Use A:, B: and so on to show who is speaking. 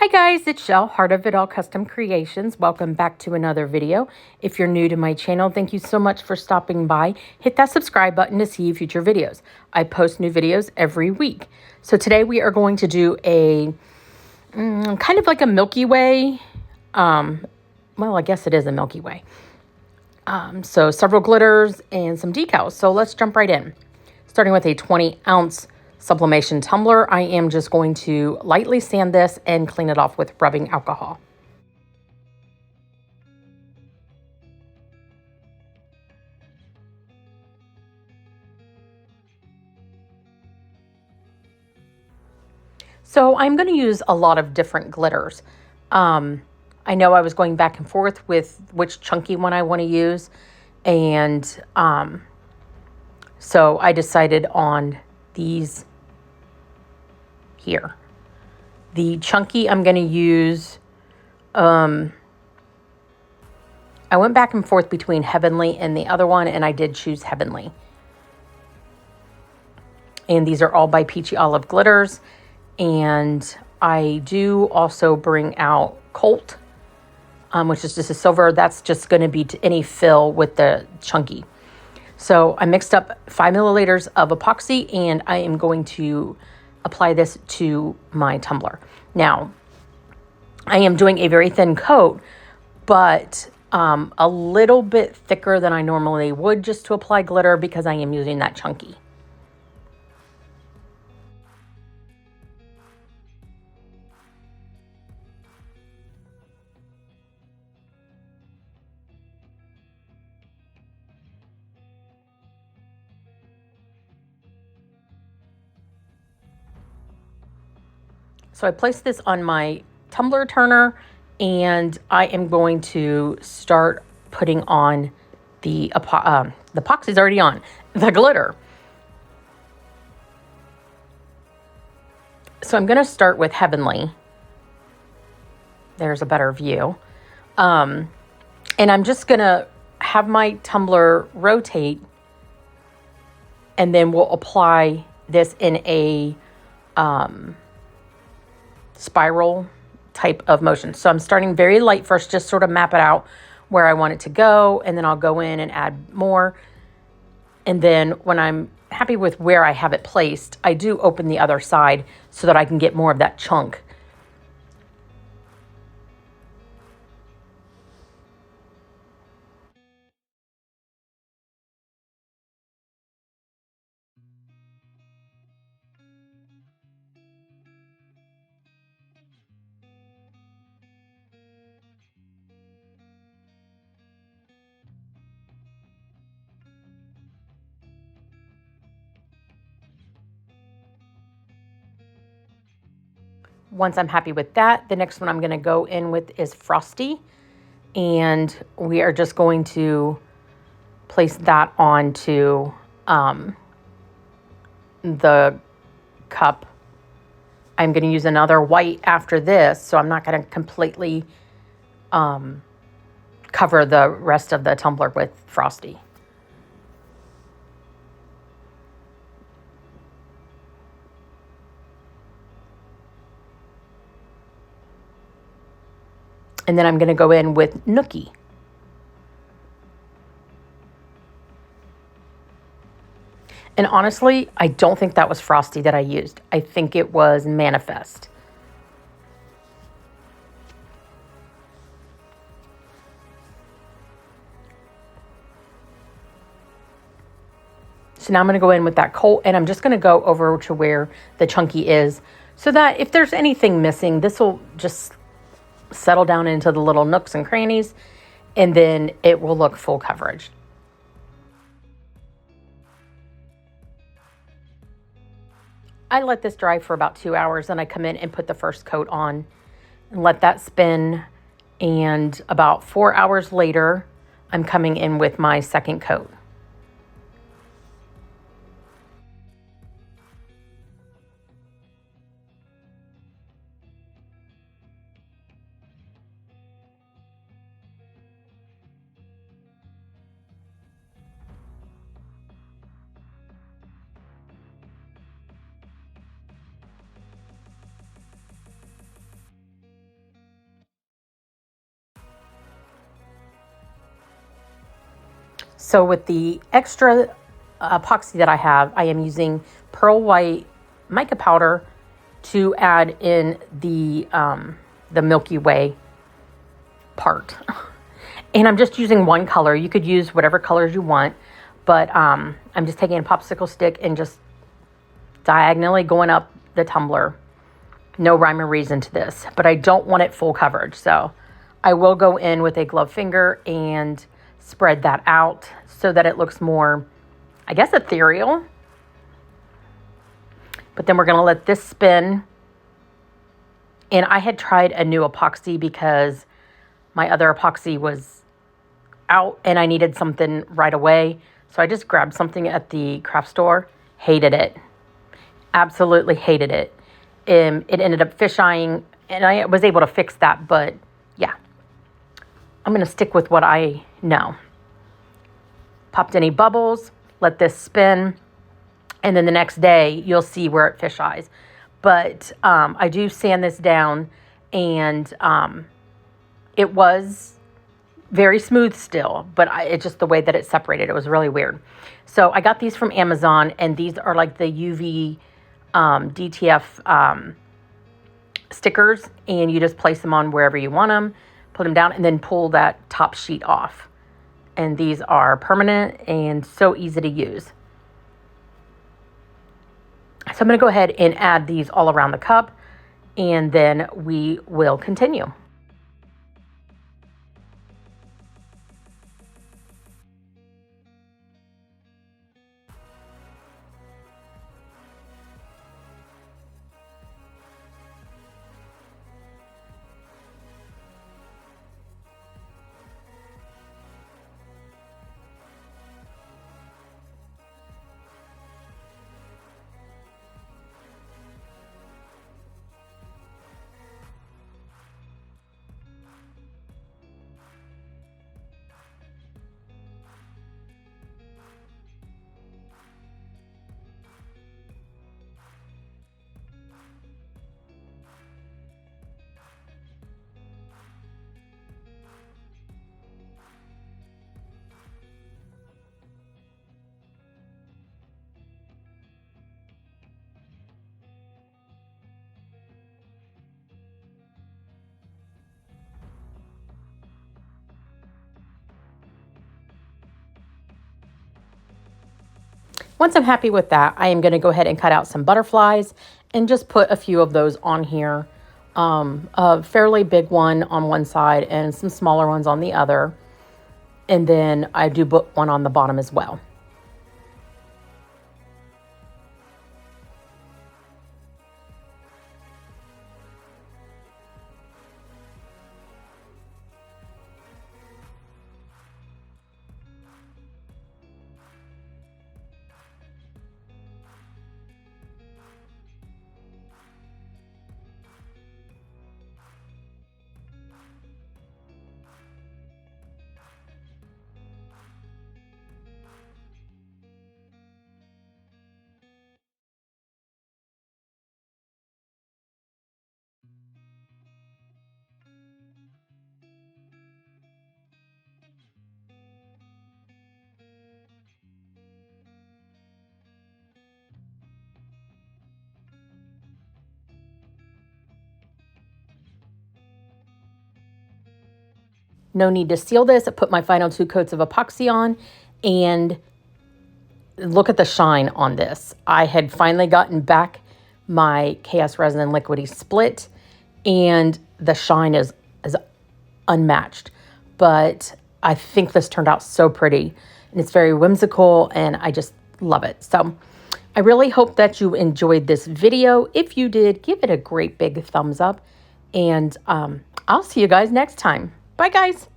A: Hi guys, it's Shell, Heart of It All Custom Creations. Welcome back to another video. If you're new to my channel, thank you so much for stopping by. Hit that subscribe button to see future videos. I post new videos every week. So today we are going to do a kind of like a Milky Way. Well, I guess it is a Milky Way. So several glitters and some decals. So let's jump right in. Starting with a 20-ounce sublimation tumbler, I am just going to lightly sand this and clean it off with rubbing alcohol. So I'm going to use a lot of different glitters. I know I was going back and forth with which chunky one I want to use, and so I decided on these here. The chunky I'm going to use, I went back and forth between Heavenly and the other one, and I did choose Heavenly. And these are all by Peachy Olive Glitters. And I do also bring out Colt, which is just a silver. That's just going to be to any fill with the chunky. So I mixed up 5 milliliters of epoxy, and I am going to apply this to my tumbler. Now, I am doing a very thin coat, but a little bit thicker than I normally would just to apply glitter because I am using that chunky. So I placed this on my tumbler turner, and I am going to start putting on the epoxy's already on, the glitter. So I'm going to start with Heavenly. There's a better view. And I'm just going to have my tumbler rotate, and then we'll apply this in a spiral type of motion. So I'm starting very light first, just sort of map it out where I want it to go, and then I'll go in and add more. And then when I'm happy with where I have it placed, I do open the other side so that I can get more of that chunk. Once I'm happy with that, the next one I'm going to go in with is Frosty. And we are just going to place that onto the cup. I'm going to use another white after this, so I'm not going to completely cover the rest of the tumbler with Frosty. And then I'm going to go in with Nookie. And honestly, I don't think that was Frosty that I used. I think it was Manifest. So now I'm going to go in with that colt, and I'm just going to go over to where the chunky is so that if there's anything missing, this will just settle down into the little nooks and crannies, and then it will look full coverage. I let this dry for about 2 hours, and I come in and put the first coat on and let that spin. And about 4 hours later, I'm coming in with my second coat. So with the extra epoxy that I have, I am using pearl white mica powder to add in the Milky Way part. And I'm just using one color. You could use whatever colors you want, but I'm just taking a popsicle stick and just diagonally going up the tumbler. No rhyme or reason to this, but I don't want it full coverage. So I will go in with a glove finger and spread that out so that it looks more, I guess, ethereal. But then we're going to let this spin. And I had tried a new epoxy because my other epoxy was out and I needed something right away. So I just grabbed something at the craft store. Hated it. Absolutely hated it. It ended up fisheyeing, and I was able to fix that. But yeah, I'm going to stick with what I know. Popped any bubbles, let this spin, and then the next day you'll see where it fisheyes. But I do sand this down, and it was very smooth still, but it's just the way that it separated. It was really weird. So I got these from Amazon, and these are like the UV DTF stickers, and you just place them on wherever you want them, put them down, and then pull that top sheet off. And these are permanent and so easy to use. So I'm going to go ahead and add these all around the cup, and then we will continue. Once I'm happy with that, I am going to go ahead and cut out some butterflies and just put a few of those on here. A fairly big one on one side and some smaller ones on the other. And then I do put one on the bottom as well. No need to seal this. I put my final 2 coats of epoxy on, and look at the shine on this. I had finally gotten back my Chaos Resin Liquidy Split, and the shine is unmatched. But I think this turned out so pretty, and it's very whimsical, and I just love it. So I really hope that you enjoyed this video. If you did, give it a great big thumbs up, and I'll see you guys next time. Bye, guys.